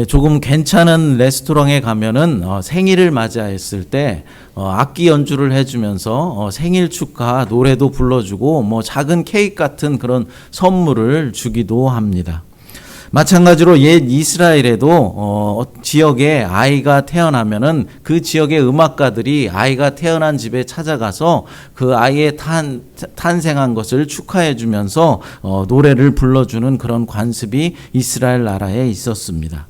조금 괜찮은 레스토랑에 가면은 생일을 맞이했을 때 악기 연주를 해주면서 생일 축하 노래도 불러주고 뭐 작은 케이크 같은 그런 선물을 주기도 합니다. 마찬가지로 옛 이스라엘에도 지역에 아이가 태어나면은 그 지역의 음악가들이 아이가 태어난 집에 찾아가서 그 아이의 탄생한 것을 축하해 주면서 노래를 불러주는 그런 관습이 이스라엘 나라에 있었습니다.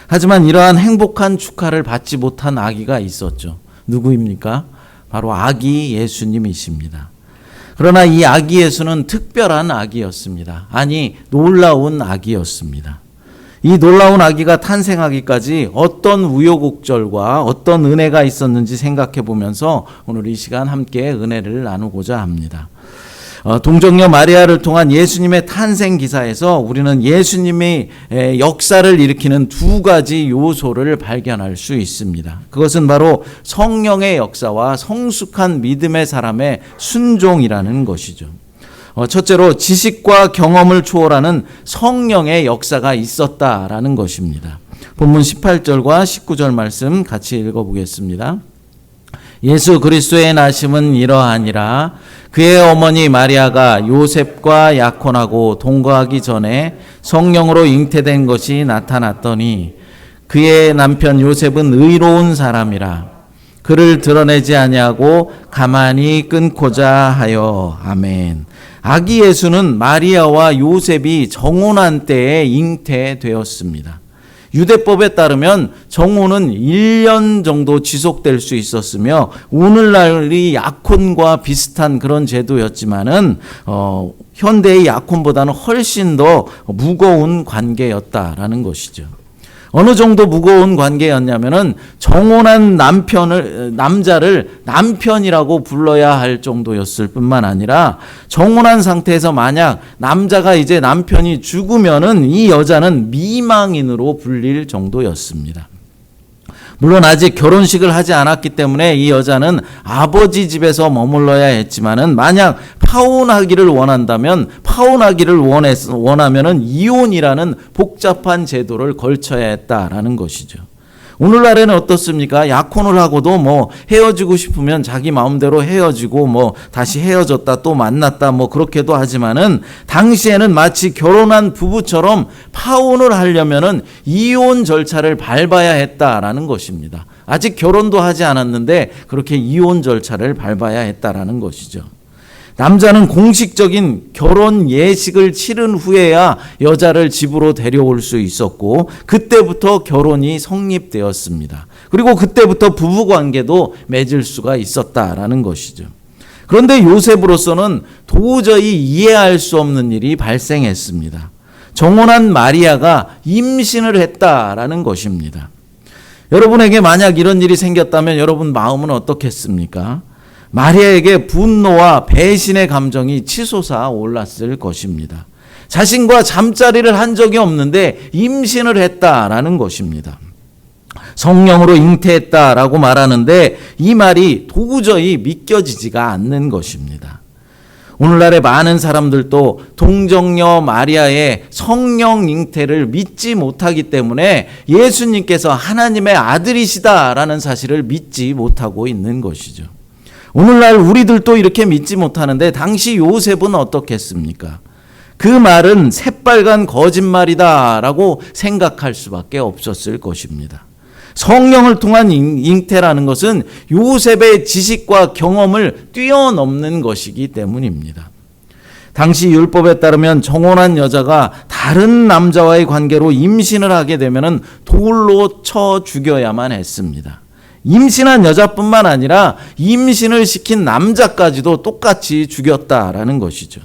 하지만 이러한 행복한 축하를 받지 못한 아기가 있었죠. 누구입니까? 바로 아기 예수님이십니다. 그러나 이 아기 예수는 특별한 아기였습니다. 아니, 놀라운 아기였습니다. 이 놀라운 아기가 탄생하기까지 어떤 우여곡절과 어떤 은혜가 있었는지 생각해 보면서 오늘 이 시간 함께 은혜를 나누고자 합니다. 동정녀 마리아를 통한 예수님의 탄생 기사에서 우리는 예수님의 역사를 일으키는 두 가지 요소를 발견할 수 있습니다. 그것은 바로 성령의 역사와 성숙한 믿음의 사람의 순종이라는 것이죠. 첫째로 지식과 경험을 초월하는 성령의 역사가 있었다라는 것입니다. 본문 18절과 19절 말씀 같이 읽어보겠습니다. 예수 그리스도의 나심은 이러하니라. 그의 어머니 마리아가 요셉과 약혼하고 동거하기 전에 성령으로 잉태된 것이 나타났더니 그의 남편 요셉은 의로운 사람이라. 그를 드러내지 아니하고 가만히 끊고자 하여. 아멘. 아기 예수는 마리아와 요셉이 정혼한 때에 잉태되었습니다. 유대법에 따르면 정혼은 1년 정도 지속될 수 있었으며 오늘날의 약혼과 비슷한 그런 제도였지만은 현대의 약혼보다는 훨씬 더 무거운 관계였다라는 것이죠. 어느 정도 무거운 관계였냐면은 정혼한 남자를 남편이라고 불러야 할 정도였을 뿐만 아니라 정혼한 상태에서 만약 남자가 이제 남편이 죽으면은 이 여자는 미망인으로 불릴 정도였습니다. 물론 아직 결혼식을 하지 않았기 때문에 이 여자는 아버지 집에서 머물러야 했지만은 만약 파혼하기를 원하면은 이혼이라는 복잡한 제도를 걸쳐야 했다라는 것이죠. 오늘날에는 어떻습니까? 약혼을 하고도 뭐 헤어지고 싶으면 자기 마음대로 헤어지고 뭐 다시 헤어졌다 또 만났다 뭐 그렇게도 하지만은 당시에는 마치 결혼한 부부처럼 파혼을 하려면은 이혼 절차를 밟아야 했다라는 것입니다. 아직 결혼도 하지 않았는데 그렇게 이혼 절차를 밟아야 했다라는 것이죠. 남자는 공식적인 결혼 예식을 치른 후에야 여자를 집으로 데려올 수 있었고 그때부터 결혼이 성립되었습니다. 그리고 그때부터 부부관계도 맺을 수가 있었다라는 것이죠. 그런데 요셉으로서는 도저히 이해할 수 없는 일이 발생했습니다. 정혼한 마리아가 임신을 했다라는 것입니다. 여러분에게 만약 이런 일이 생겼다면 여러분 마음은 어떻겠습니까? 마리아에게 분노와 배신의 감정이 치솟아 올랐을 것입니다. 자신과 잠자리를 한 적이 없는데 임신을 했다라는 것입니다. 성령으로 잉태했다라고 말하는데 이 말이 도저히 믿겨지지가 않는 것입니다. 오늘날의 많은 사람들도 동정녀 마리아의 성령 잉태를 믿지 못하기 때문에 예수님께서 하나님의 아들이시다라는 사실을 믿지 못하고 있는 것이죠. 오늘날 우리들도 이렇게 믿지 못하는데 당시 요셉은 어떻겠습니까? 그 말은 새빨간 거짓말이다라고 생각할 수밖에 없었을 것입니다. 성령을 통한 잉태라는 것은 요셉의 지식과 경험을 뛰어넘는 것이기 때문입니다. 당시 율법에 따르면 정혼한 여자가 다른 남자와의 관계로 임신을 하게 되면 돌로 쳐 죽여야만 했습니다. 임신한 여자뿐만 아니라 임신을 시킨 남자까지도 똑같이 죽였다라는 것이죠.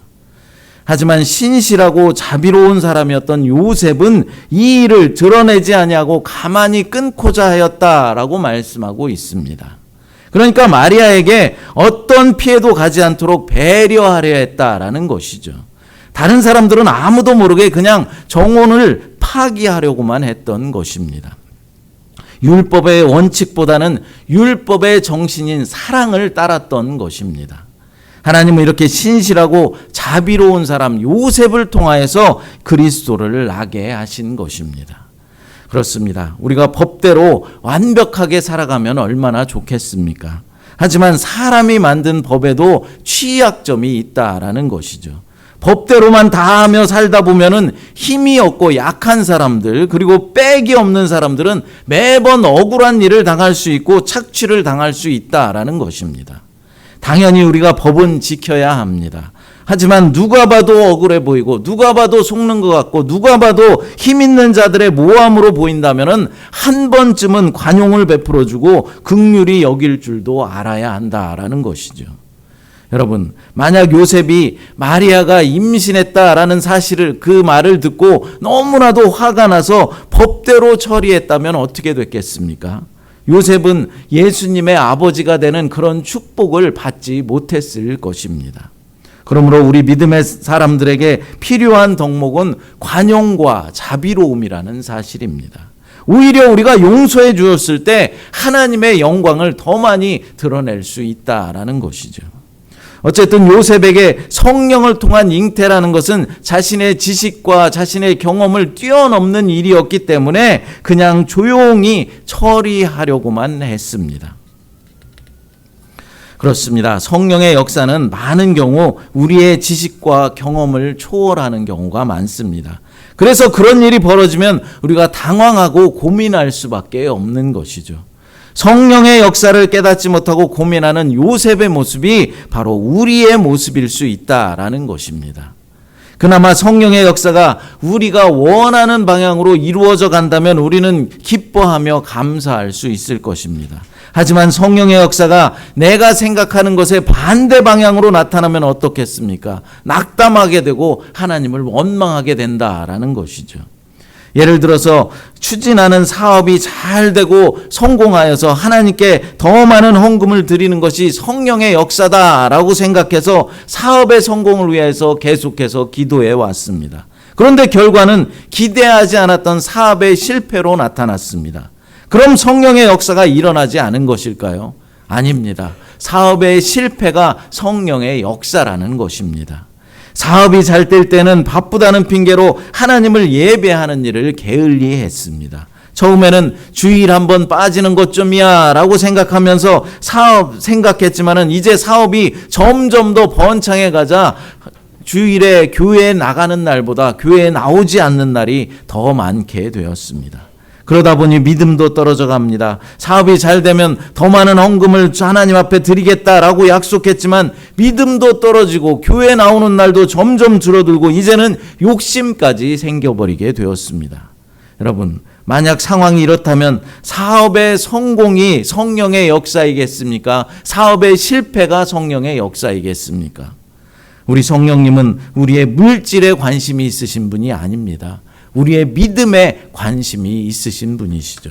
하지만 신실하고 자비로운 사람이었던 요셉은 이 일을 드러내지 아니하고 가만히 끊고자 하였다라고 말씀하고 있습니다. 그러니까 마리아에게 어떤 피해도 가지 않도록 배려하려 했다라는 것이죠. 다른 사람들은 아무도 모르게 그냥 정혼을 파기하려고만 했던 것입니다. 율법의 원칙보다는 율법의 정신인 사랑을 따랐던 것입니다. 하나님은 이렇게 신실하고 자비로운 사람 요셉을 통하여서 그리스도를 나게 하신 것입니다. 그렇습니다. 우리가 법대로 완벽하게 살아가면 얼마나 좋겠습니까? 하지만 사람이 만든 법에도 취약점이 있다라는 것이죠. 법대로만 다 하며 살다 보면은 힘이 없고 약한 사람들, 그리고 빽이 없는 사람들은 매번 억울한 일을 당할 수 있고 착취를 당할 수 있다라는 것입니다. 당연히 우리가 법은 지켜야 합니다. 하지만 누가 봐도 억울해 보이고 누가 봐도 속는 것 같고 누가 봐도 힘 있는 자들의 모함으로 보인다면은 한 번쯤은 관용을 베풀어주고 긍휼히 여길 줄도 알아야 한다라는 것이죠. 여러분, 만약 요셉이 마리아가 임신했다라는 사실을, 그 말을 듣고 너무나도 화가 나서 법대로 처리했다면 어떻게 됐겠습니까? 요셉은 예수님의 아버지가 되는 그런 축복을 받지 못했을 것입니다. 그러므로 우리 믿음의 사람들에게 필요한 덕목은 관용과 자비로움이라는 사실입니다. 오히려 우리가 용서해 주었을 때 하나님의 영광을 더 많이 드러낼 수 있다라는 것이죠. 어쨌든 요셉에게 성령을 통한 잉태라는 것은 자신의 지식과 자신의 경험을 뛰어넘는 일이었기 때문에 그냥 조용히 처리하려고만 했습니다. 그렇습니다. 성령의 역사는 많은 경우 우리의 지식과 경험을 초월하는 경우가 많습니다. 그래서 그런 일이 벌어지면 우리가 당황하고 고민할 수밖에 없는 것이죠. 성령의 역사를 깨닫지 못하고 고민하는 요셉의 모습이 바로 우리의 모습일 수 있다라는 것입니다. 그나마 성령의 역사가 우리가 원하는 방향으로 이루어져 간다면 우리는 기뻐하며 감사할 수 있을 것입니다. 하지만 성령의 역사가 내가 생각하는 것의 반대 방향으로 나타나면 어떻겠습니까? 낙담하게 되고 하나님을 원망하게 된다라는 것이죠. 예를 들어서 추진하는 사업이 잘 되고 성공하여서 하나님께 더 많은 헌금을 드리는 것이 성령의 역사다라고 생각해서 사업의 성공을 위해서 계속해서 기도해 왔습니다. 그런데 결과는 기대하지 않았던 사업의 실패로 나타났습니다. 그럼 성령의 역사가 일어나지 않은 것일까요? 아닙니다. 사업의 실패가 성령의 역사라는 것입니다. 사업이 잘 될 때는 바쁘다는 핑계로 하나님을 예배하는 일을 게을리 했습니다. 처음에는 주일 한번 빠지는 것 좀이야 라고 생각하면서 사업 생각했지만은 이제 사업이 점점 더 번창해 가자 주일에 교회에 나가는 날보다 교회에 나오지 않는 날이 더 많게 되었습니다. 그러다 보니 믿음도 떨어져 갑니다. 사업이 잘 되면 더 많은 헌금을 하나님 앞에 드리겠다라고 약속했지만 믿음도 떨어지고 교회 나오는 날도 점점 줄어들고 이제는 욕심까지 생겨버리게 되었습니다. 여러분, 만약 상황이 이렇다면 사업의 성공이 성령의 역사이겠습니까? 사업의 실패가 성령의 역사이겠습니까? 우리 성령님은 우리의 물질에 관심이 있으신 분이 아닙니다. 우리의 믿음에 관심이 있으신 분이시죠.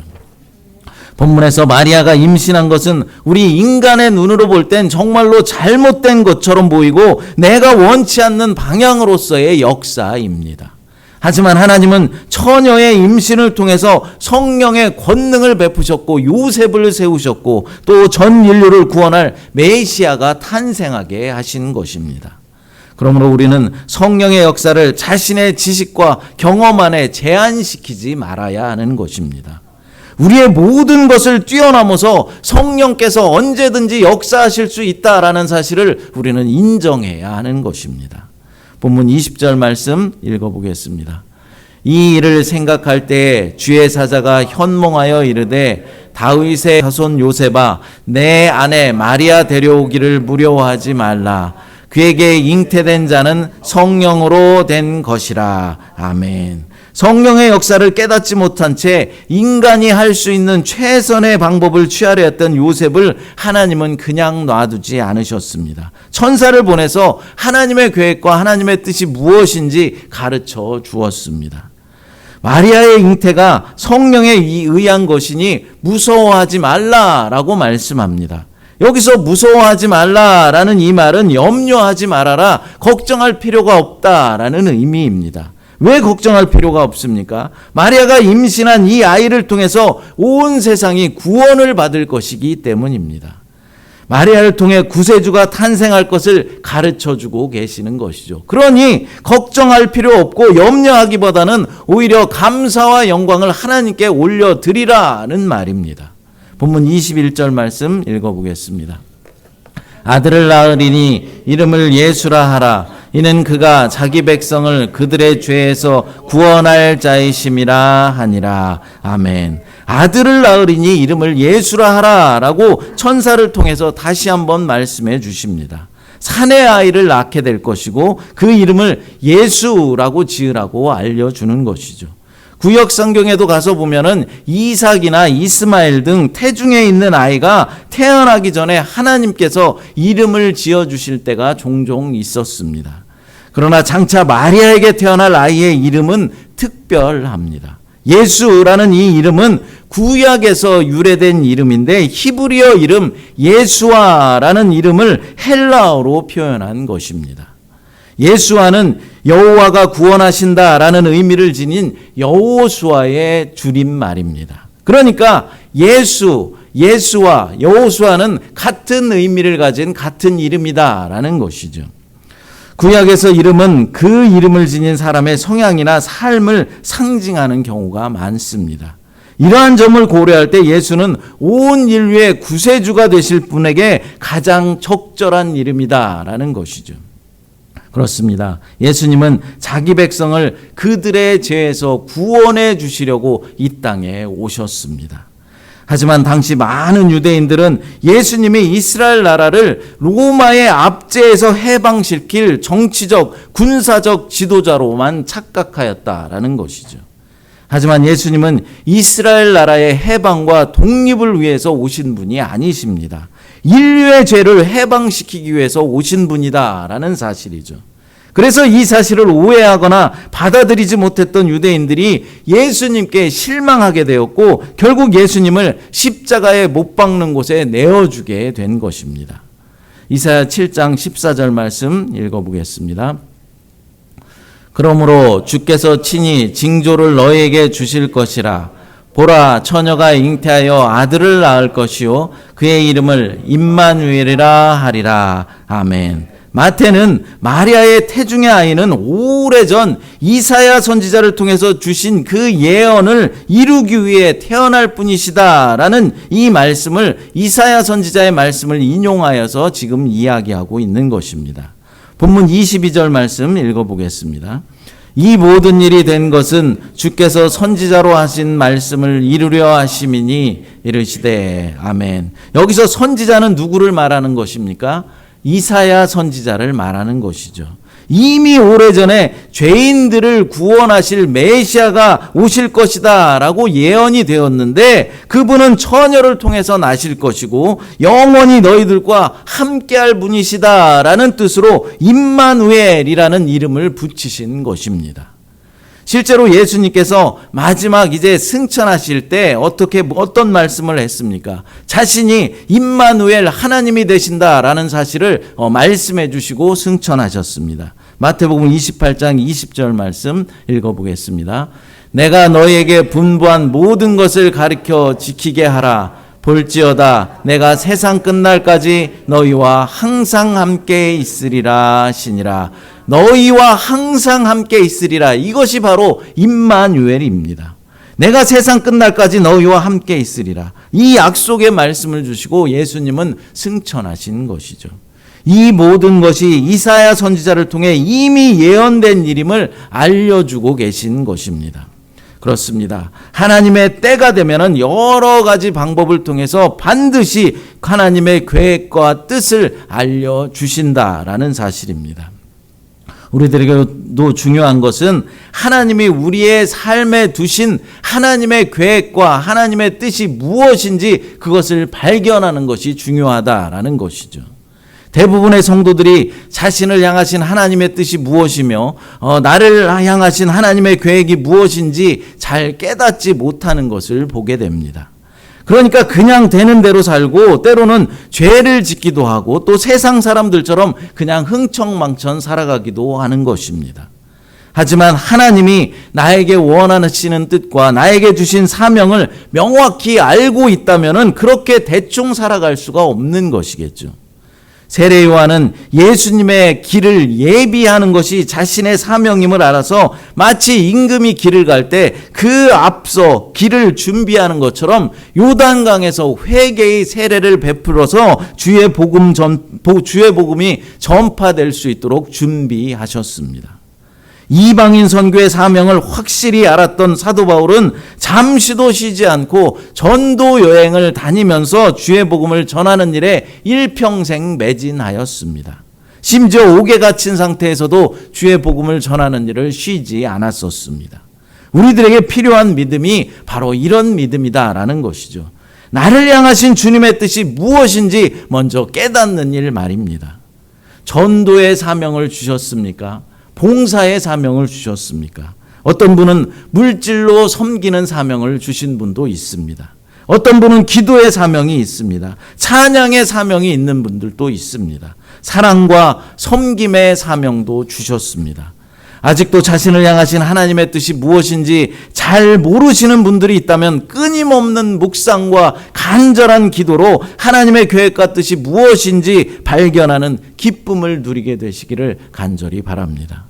본문에서 마리아가 임신한 것은 우리 인간의 눈으로 볼 땐 정말로 잘못된 것처럼 보이고 내가 원치 않는 방향으로서의 역사입니다. 하지만 하나님은 처녀의 임신을 통해서 성령의 권능을 베푸셨고 요셉을 세우셨고 또 전 인류를 구원할 메시아가 탄생하게 하신 것입니다. 그러므로 우리는 성령의 역사를 자신의 지식과 경험 안에 제한시키지 말아야 하는 것입니다. 우리의 모든 것을 뛰어넘어서 성령께서 언제든지 역사하실 수 있다라는 사실을 우리는 인정해야 하는 것입니다. 본문 20절 말씀 읽어보겠습니다. 이 일을 생각할 때 주의 사자가 현몽하여 이르되 다윗의 자손 요셉아 내 아내 마리아 데려오기를 무려워하지 말라. 그에게 잉태된 자는 성령으로 된 것이라. 아멘. 성령의 역사를 깨닫지 못한 채 인간이 할 수 있는 최선의 방법을 취하려 했던 요셉을 하나님은 그냥 놔두지 않으셨습니다. 천사를 보내서 하나님의 계획과 하나님의 뜻이 무엇인지 가르쳐 주었습니다. 마리아의 잉태가 성령에 의한 것이니 무서워하지 말라라고 말씀합니다. 여기서 무서워하지 말라라는 이 말은 염려하지 말아라, 걱정할 필요가 없다라는 의미입니다. 왜 걱정할 필요가 없습니까? 마리아가 임신한 이 아이를 통해서 온 세상이 구원을 받을 것이기 때문입니다. 마리아를 통해 구세주가 탄생할 것을 가르쳐주고 계시는 것이죠. 그러니 걱정할 필요 없고 염려하기보다는 오히려 감사와 영광을 하나님께 올려드리라는 말입니다. 본문 21절 말씀 읽어보겠습니다. 아들을 낳으리니 이름을 예수라 하라. 이는 그가 자기 백성을 그들의 죄에서 구원할 자이심이라 하니라. 아멘. 아들을 낳으리니 이름을 예수라 하라 라고 천사를 통해서 다시 한번 말씀해 주십니다. 사내 아이를 낳게 될 것이고 그 이름을 예수라고 지으라고 알려주는 것이죠. 구약 성경에도 가서 보면은 이삭이나 이스마엘 등 태중에 있는 아이가 태어나기 전에 하나님께서 이름을 지어주실 때가 종종 있었습니다. 그러나 장차 마리아에게 태어날 아이의 이름은 특별합니다. 예수라는 이 이름은 구약에서 유래된 이름인데 히브리어 이름 예수아라는 이름을 헬라어로 표현한 것입니다. 예수아는 여호와가 구원하신다라는 의미를 지닌 여호수아의 줄임말입니다. 그러니까 예수와 여호수아는 같은 의미를 가진 같은 이름이다라는 것이죠. 구약에서 이름은 그 이름을 지닌 사람의 성향이나 삶을 상징하는 경우가 많습니다. 이러한 점을 고려할 때 예수는 온 인류의 구세주가 되실 분에게 가장 적절한 이름이다라는 것이죠. 그렇습니다. 예수님은 자기 백성을 그들의 죄에서 구원해 주시려고 이 땅에 오셨습니다. 하지만 당시 많은 유대인들은 예수님이 이스라엘 나라를 로마의 압제에서 해방시킬 정치적, 군사적 지도자로만 착각하였다라는 것이죠. 하지만 예수님은 이스라엘 나라의 해방과 독립을 위해서 오신 분이 아니십니다. 인류의 죄를 해방시키기 위해서 오신 분이다라는 사실이죠. 그래서 이 사실을 오해하거나 받아들이지 못했던 유대인들이 예수님께 실망하게 되었고 결국 예수님을 십자가에 못 박는 곳에 내어주게 된 것입니다. 이사야 7장 14절 말씀 읽어보겠습니다. 그러므로 주께서 친히 징조를 너희에게 주실 것이라. 보라, 처녀가 잉태하여 아들을 낳을 것이요 그의 이름을 임마누엘이라 하리라. 아멘. 마태는 마리아의 태중의 아이는 오래전 이사야 선지자를 통해서 주신 그 예언을 이루기 위해 태어날 뿐이시다라는 이 말씀을 이사야 선지자의 말씀을 인용하여서 지금 이야기하고 있는 것입니다. 본문 22절 말씀 읽어보겠습니다. 이 모든 일이 된 것은 주께서 선지자로 하신 말씀을 이루려 하심이니 이르시되 아멘. 여기서 선지자는 누구를 말하는 것입니까? 이사야 선지자를 말하는 것이죠. 이미 오래전에 죄인들을 구원하실 메시아가 오실 것이다 라고 예언이 되었는데 그분은 처녀를 통해서 나실 것이고 영원히 너희들과 함께할 분이시다 라는 뜻으로 임마누엘이라는 이름을 붙이신 것입니다. 실제로 예수님께서 마지막 이제 승천하실 때 어떤 말씀을 했습니까? 자신이 임마누엘 하나님이 되신다라는 사실을 말씀해 주시고 승천하셨습니다. 마태복음 28장 20절 말씀 읽어보겠습니다. 내가 너희에게 분부한 모든 것을 가르쳐 지키게 하라. 볼지어다 내가 세상 끝날까지 너희와 항상 함께 있으리라 하시니라. 너희와 항상 함께 있으리라. 이것이 바로 임마누엘입니다. 내가 세상 끝날까지 너희와 함께 있으리라. 이 약속의 말씀을 주시고 예수님은 승천하신 것이죠. 이 모든 것이 이사야 선지자를 통해 이미 예언된 일임을 알려주고 계신 것입니다. 그렇습니다. 하나님의 때가 되면은 여러 가지 방법을 통해서 반드시 하나님의 계획과 뜻을 알려주신다라는 사실입니다. 우리들에게도 중요한 것은 하나님이 우리의 삶에 두신 하나님의 계획과 하나님의 뜻이 무엇인지 그것을 발견하는 것이 중요하다라는 것이죠. 대부분의 성도들이 자신을 향하신 하나님의 뜻이 무엇이며 나를 향하신 하나님의 계획이 무엇인지 잘 깨닫지 못하는 것을 보게 됩니다. 그러니까 그냥 되는 대로 살고 때로는 죄를 짓기도 하고 또 세상 사람들처럼 그냥 흥청망청 살아가기도 하는 것입니다. 하지만 하나님이 나에게 원하시는 뜻과 나에게 주신 사명을 명확히 알고 있다면 그렇게 대충 살아갈 수가 없는 것이겠죠. 세례 요한은 예수님의 길을 예비하는 것이 자신의 사명임을 알아서 마치 임금이 길을 갈 때 그 앞서 길을 준비하는 것처럼 요단강에서 회개의 세례를 베풀어서 주의 복음이 전파될 수 있도록 준비하셨습니다. 이방인 선교의 사명을 확실히 알았던 사도 바울은 잠시도 쉬지 않고 전도 여행을 다니면서 주의 복음을 전하는 일에 일평생 매진하였습니다. 심지어 옥에 갇힌 상태에서도 주의 복음을 전하는 일을 쉬지 않았었습니다. 우리들에게 필요한 믿음이 바로 이런 믿음이다라는 것이죠. 나를 향하신 주님의 뜻이 무엇인지 먼저 깨닫는 일 말입니다. 전도의 사명을 주셨습니까? 봉사의 사명을 주셨습니까? 어떤 분은 물질로 섬기는 사명을 주신 분도 있습니다. 어떤 분은 기도의 사명이 있습니다. 찬양의 사명이 있는 분들도 있습니다. 사랑과 섬김의 사명도 주셨습니다. 아직도 자신을 향하신 하나님의 뜻이 무엇인지 잘 모르시는 분들이 있다면 끊임없는 묵상과 간절한 기도로 하나님의 계획과 뜻이 무엇인지 발견하는 기쁨을 누리게 되시기를 간절히 바랍니다.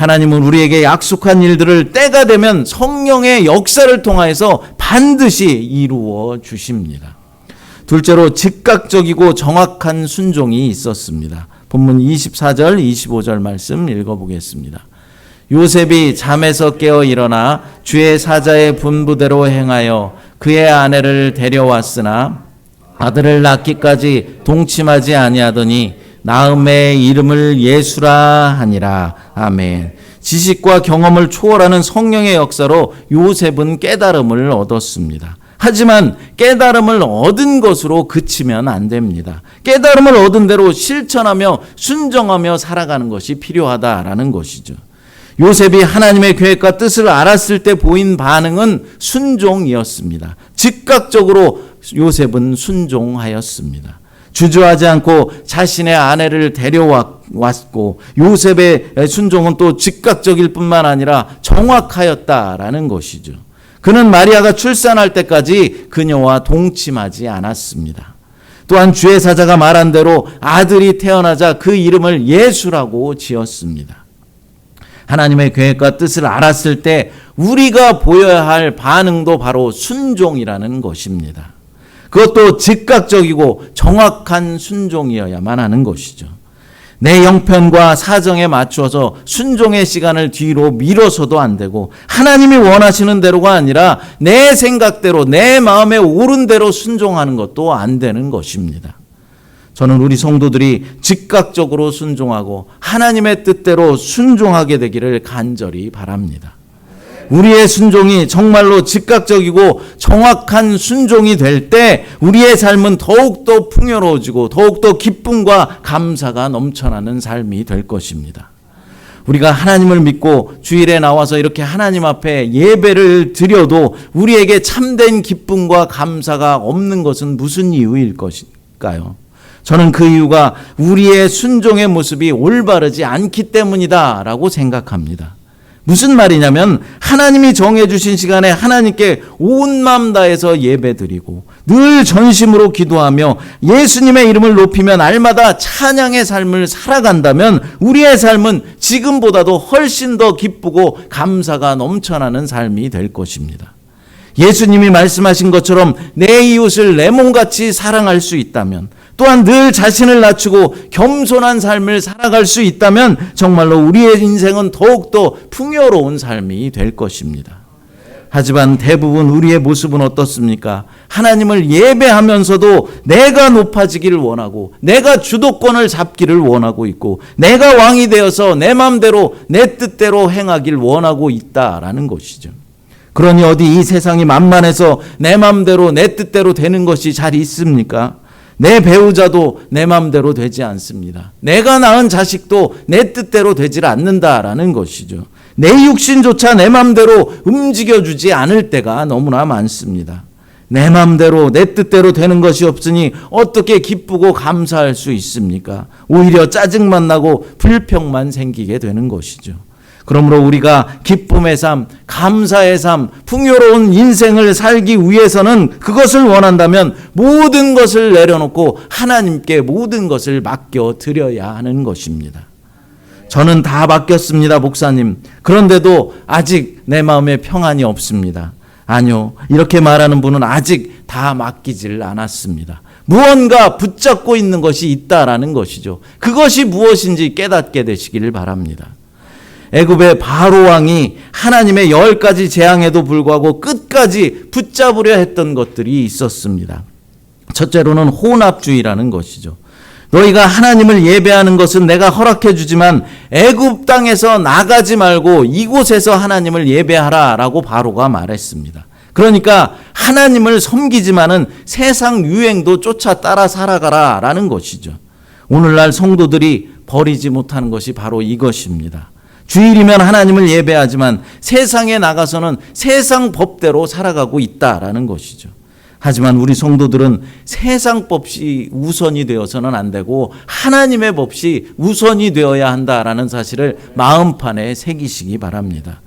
하나님은 우리에게 약속한 일들을 때가 되면 성령의 역사를 통하여서 반드시 이루어 주십니다. 둘째로 즉각적이고 정확한 순종이 있었습니다. 본문 24절, 25절 말씀 읽어보겠습니다. 요셉이 잠에서 깨어 일어나 주의 사자의 분부대로 행하여 그의 아내를 데려왔으나 아들을 낳기까지 동침하지 아니하더니 나음의 이름을 예수라 하니라. 아멘. 지식과 경험을 초월하는 성령의 역사로 요셉은 깨달음을 얻었습니다. 하지만 깨달음을 얻은 것으로 그치면 안 됩니다. 깨달음을 얻은 대로 실천하며 순종하며 살아가는 것이 필요하다라는 것이죠. 요셉이 하나님의 계획과 뜻을 알았을 때 보인 반응은 순종이었습니다. 즉각적으로 요셉은 순종하였습니다. 주저하지 않고 자신의 아내를 데려왔고 요셉의 순종은 또 즉각적일 뿐만 아니라 정확하였다라는 것이죠. 그는 마리아가 출산할 때까지 그녀와 동침하지 않았습니다. 또한 주의 사자가 말한 대로 아들이 태어나자 그 이름을 예수라고 지었습니다. 하나님의 계획과 뜻을 알았을 때 우리가 보여야 할 반응도 바로 순종이라는 것입니다. 그것도 즉각적이고 정확한 순종이어야만 하는 것이죠. 내 형편과 사정에 맞추어서 순종의 시간을 뒤로 미뤄서도 안 되고 하나님이 원하시는 대로가 아니라 내 생각대로 내 마음에 옳은 대로 순종하는 것도 안 되는 것입니다. 저는 우리 성도들이 즉각적으로 순종하고 하나님의 뜻대로 순종하게 되기를 간절히 바랍니다. 우리의 순종이 정말로 즉각적이고 정확한 순종이 될 때 우리의 삶은 더욱더 풍요로워지고 더욱더 기쁨과 감사가 넘쳐나는 삶이 될 것입니다. 우리가 하나님을 믿고 주일에 나와서 이렇게 하나님 앞에 예배를 드려도 우리에게 참된 기쁨과 감사가 없는 것은 무슨 이유일 것일까요? 저는 그 이유가 우리의 순종의 모습이 올바르지 않기 때문이다라고 생각합니다. 무슨 말이냐면 하나님이 정해주신 시간에 하나님께 온 마음 다해서 예배드리고 늘 전심으로 기도하며 예수님의 이름을 높이며 날마다 찬양의 삶을 살아간다면 우리의 삶은 지금보다도 훨씬 더 기쁘고 감사가 넘쳐나는 삶이 될 것입니다. 예수님이 말씀하신 것처럼 내 이웃을 내 몸같이 사랑할 수 있다면 또한 늘 자신을 낮추고 겸손한 삶을 살아갈 수 있다면 정말로 우리의 인생은 더욱더 풍요로운 삶이 될 것입니다. 하지만 대부분 우리의 모습은 어떻습니까? 하나님을 예배하면서도 내가 높아지기를 원하고 내가 주도권을 잡기를 원하고 있고 내가 왕이 되어서 내 마음대로 내 뜻대로 행하길 원하고 있다라는 것이죠. 그러니 어디 이 세상이 만만해서 내 마음대로 내 뜻대로 되는 것이 잘 있습니까? 내 배우자도 내 마음대로 되지 않습니다. 내가 낳은 자식도 내 뜻대로 되질 않는다라는 것이죠. 내 육신조차 내 마음대로 움직여주지 않을 때가 너무나 많습니다. 내 마음대로 내 뜻대로 되는 것이 없으니 어떻게 기쁘고 감사할 수 있습니까? 오히려 짜증만 나고 불평만 생기게 되는 것이죠. 그러므로 우리가 기쁨의 삶, 감사의 삶, 풍요로운 인생을 살기 위해서는 그것을 원한다면 모든 것을 내려놓고 하나님께 모든 것을 맡겨 드려야 하는 것입니다. 저는 다 맡겼습니다, 목사님. 그런데도 아직 내 마음에 평안이 없습니다. 아니요, 이렇게 말하는 분은 아직 다 맡기질 않았습니다. 무언가 붙잡고 있는 것이 있다라는 것이죠. 그것이 무엇인지 깨닫게 되시기를 바랍니다. 애굽의 바로 왕이 하나님의 10가지 재앙에도 불구하고 끝까지 붙잡으려 했던 것들이 있었습니다. 첫째로는 혼합주의라는 것이죠. 너희가 하나님을 예배하는 것은 내가 허락해 주지만 애굽 땅에서 나가지 말고 이곳에서 하나님을 예배하라라고 바로가 말했습니다. 그러니까 하나님을 섬기지만은 세상 유행도 쫓아 따라 살아가라라는 것이죠. 오늘날 성도들이 버리지 못하는 것이 바로 이것입니다. 주일이면 하나님을 예배하지만 세상에 나가서는 세상 법대로 살아가고 있다라는 것이죠. 하지만 우리 성도들은 세상 법이 우선이 되어서는 안 되고 하나님의 법이 우선이 되어야 한다라는 사실을 마음판에 새기시기 바랍니다.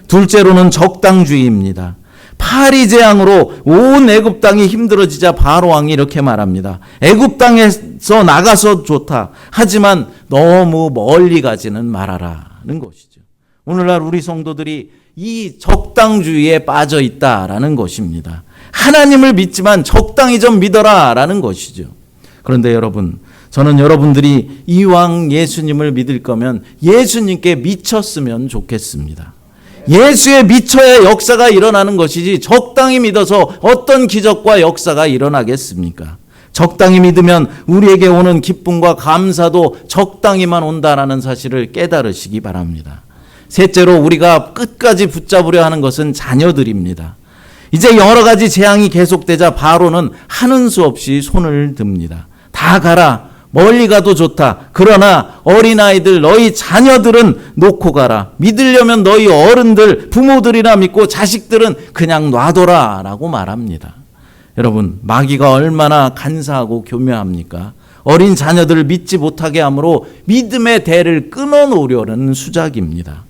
둘째로는 적당주의입니다. 파리 재앙으로 온 애굽 땅이 힘들어지자 바로 왕이 이렇게 말합니다. 애굽 땅에서 나가서 좋다. 하지만 너무 멀리 가지는 말아라는 것이죠. 오늘날 우리 성도들이 이 적당주의에 빠져 있다라는 것입니다. 하나님을 믿지만 적당히 좀 믿어라라는 것이죠. 그런데 여러분, 저는 여러분들이 이왕 예수님을 믿을 거면 예수님께 미쳤으면 좋겠습니다. 예수에 미쳐야 역사가 일어나는 것이지 적당히 믿어서 어떤 기적과 역사가 일어나겠습니까? 적당히 믿으면 우리에게 오는 기쁨과 감사도 적당히만 온다라는 사실을 깨달으시기 바랍니다. 셋째로 우리가 끝까지 붙잡으려 하는 것은 자녀들입니다. 이제 여러 가지 재앙이 계속되자 바로는 하는 수 없이 손을 듭니다. 다 가라. 멀리 가도 좋다. 그러나 어린아이들 너희 자녀들은 놓고 가라. 믿으려면 너희 어른들 부모들이나 믿고 자식들은 그냥 놔둬라 라고 말합니다. 여러분, 마귀가 얼마나 간사하고 교묘합니까? 어린 자녀들을 믿지 못하게 함으로 믿음의 대를 끊어놓으려는 수작입니다.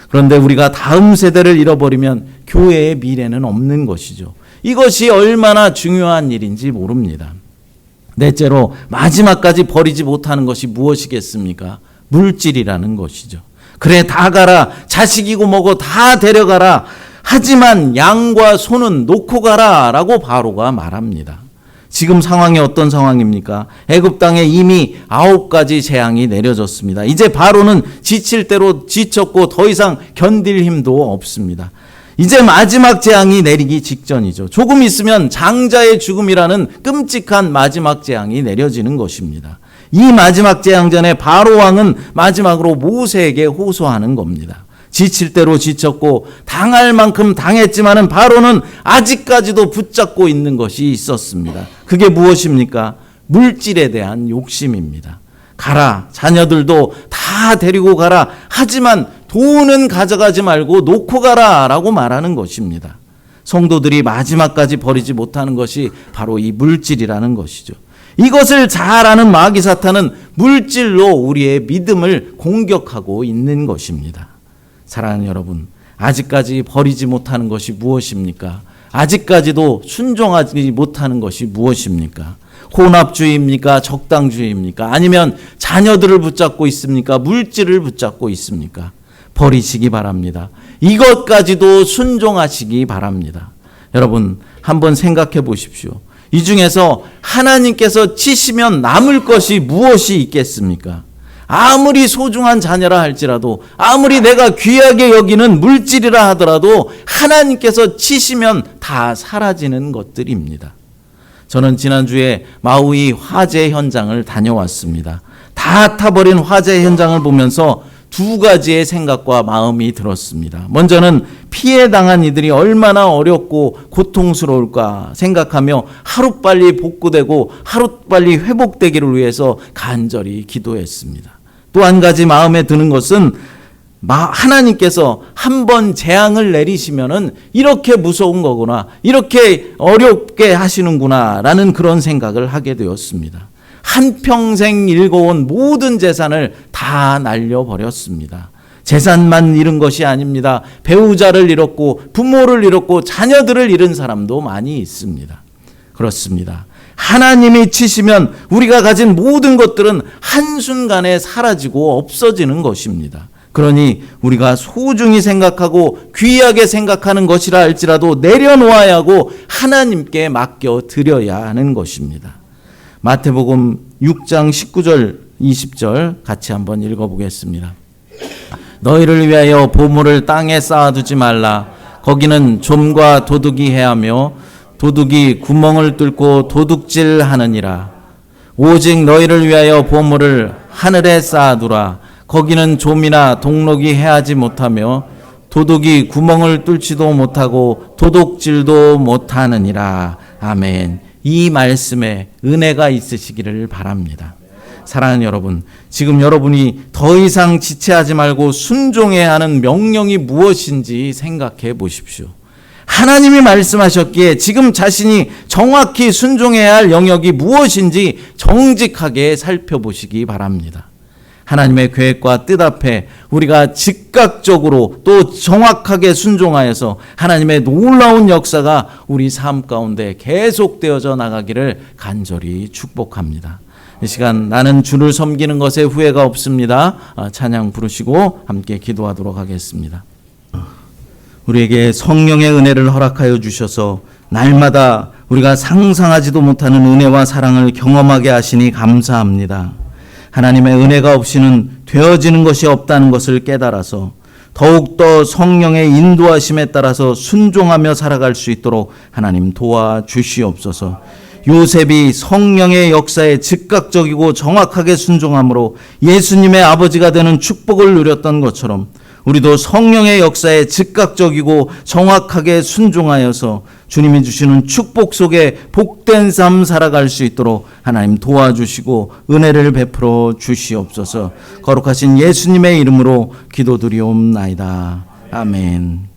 그런데 우리가 다음 세대를 잃어버리면 교회의 미래는 없는 것이죠. 이것이 얼마나 중요한 일인지 모릅니다. 넷째로 마지막까지 버리지 못하는 것이 무엇이겠습니까? 물질이라는 것이죠. 그래, 다 가라. 자식이고 뭐고 다 데려가라. 하지만 양과 소는 놓고 가라 라고 바로가 말합니다. 지금 상황이 어떤 상황입니까? 애굽 땅에 이미 9가지 재앙이 내려졌습니다. 이제 바로는 지칠 대로 지쳤고 더 이상 견딜 힘도 없습니다. 이제 마지막 재앙이 내리기 직전이죠. 조금 있으면 장자의 죽음이라는 끔찍한 마지막 재앙이 내려지는 것입니다. 이 마지막 재앙 전에 바로 왕은 마지막으로 모세에게 호소하는 겁니다. 지칠 대로 지쳤고 당할 만큼 당했지만은 바로는 아직까지도 붙잡고 있는 것이 있었습니다. 그게 무엇입니까? 물질에 대한 욕심입니다. 가라. 자녀들도 다 데리고 가라. 하지만 돈은 가져가지 말고 놓고 가라 라고 말하는 것입니다. 성도들이 마지막까지 버리지 못하는 것이 바로 이 물질이라는 것이죠. 이것을 잘 아는 마귀 사탄은 물질로 우리의 믿음을 공격하고 있는 것입니다. 사랑하는 여러분, 아직까지 버리지 못하는 것이 무엇입니까? 아직까지도 순종하지 못하는 것이 무엇입니까? 혼합주의입니까? 적당주의입니까? 아니면 자녀들을 붙잡고 있습니까? 물질을 붙잡고 있습니까? 버리시기 바랍니다. 이것까지도 순종하시기 바랍니다. 여러분, 한번 생각해 보십시오. 이 중에서 하나님께서 치시면 남을 것이 무엇이 있겠습니까? 아무리 소중한 자녀라 할지라도, 아무리 내가 귀하게 여기는 물질이라 하더라도 하나님께서 치시면 다 사라지는 것들입니다. 저는 지난주에 마우이 화재 현장을 다녀왔습니다. 다 타버린 화재 현장을 보면서 두 가지의 생각과 마음이 들었습니다. 먼저는 피해 당한 이들이 얼마나 어렵고 고통스러울까 생각하며 하루빨리 복구되고 하루빨리 회복되기를 위해서 간절히 기도했습니다. 또 한 가지 마음에 드는 것은 하나님께서 한번 재앙을 내리시면은 이렇게 무서운 거구나, 이렇게 어렵게 하시는구나 라는 그런 생각을 하게 되었습니다. 한평생 일궈온 모든 재산을 다 날려버렸습니다. 재산만 잃은 것이 아닙니다. 배우자를 잃었고 부모를 잃었고 자녀들을 잃은 사람도 많이 있습니다. 그렇습니다. 하나님이 치시면 우리가 가진 모든 것들은 한순간에 사라지고 없어지는 것입니다. 그러니 우리가 소중히 생각하고 귀하게 생각하는 것이라 할지라도 내려놓아야 하고 하나님께 맡겨 드려야 하는 것입니다. 마태복음 6장 19절 20절 같이 한번 읽어보겠습니다. 너희를 위하여 보물을 땅에 쌓아두지 말라. 거기는 좀과 도둑이 해하며 도둑이 구멍을 뚫고 도둑질하느니라. 오직 너희를 위하여 보물을 하늘에 쌓아두라. 거기는 좀이나 동록이 해하지 못하며 도둑이 구멍을 뚫지도 못하고 도둑질도 못하느니라. 아멘. 이 말씀에 은혜가 있으시기를 바랍니다. 사랑하는 여러분, 지금 여러분이 더 이상 지체하지 말고 순종해야 하는 명령이 무엇인지 생각해 보십시오. 하나님이 말씀하셨기에 지금 자신이 정확히 순종해야 할 영역이 무엇인지 정직하게 살펴보시기 바랍니다. 하나님의 계획과 뜻 앞에 우리가 즉각적으로 또 정확하게 순종하여서 하나님의 놀라운 역사가 우리 삶 가운데 계속되어져 나가기를 간절히 축복합니다. 이 시간 나는 주를 섬기는 것에 후회가 없습니다. 찬양 부르시고 함께 기도하도록 하겠습니다. 우리에게 성령의 은혜를 허락하여 주셔서 날마다 우리가 상상하지도 못하는 은혜와 사랑을 경험하게 하시니 감사합니다. 하나님의 은혜가 없이는 되어지는 것이 없다는 것을 깨달아서 더욱더 성령의 인도하심에 따라서 순종하며 살아갈 수 있도록 하나님 도와주시옵소서. 요셉이 성령의 역사에 즉각적이고 정확하게 순종함으로 예수님의 아버지가 되는 축복을 누렸던 것처럼 우리도 성령의 역사에 즉각적이고 정확하게 순종하여서 주님이 주시는 축복 속에 복된 삶 살아갈 수 있도록 하나님 도와주시고 은혜를 베풀어 주시옵소서. 거룩하신 예수님의 이름으로 기도드리옵나이다. 아멘.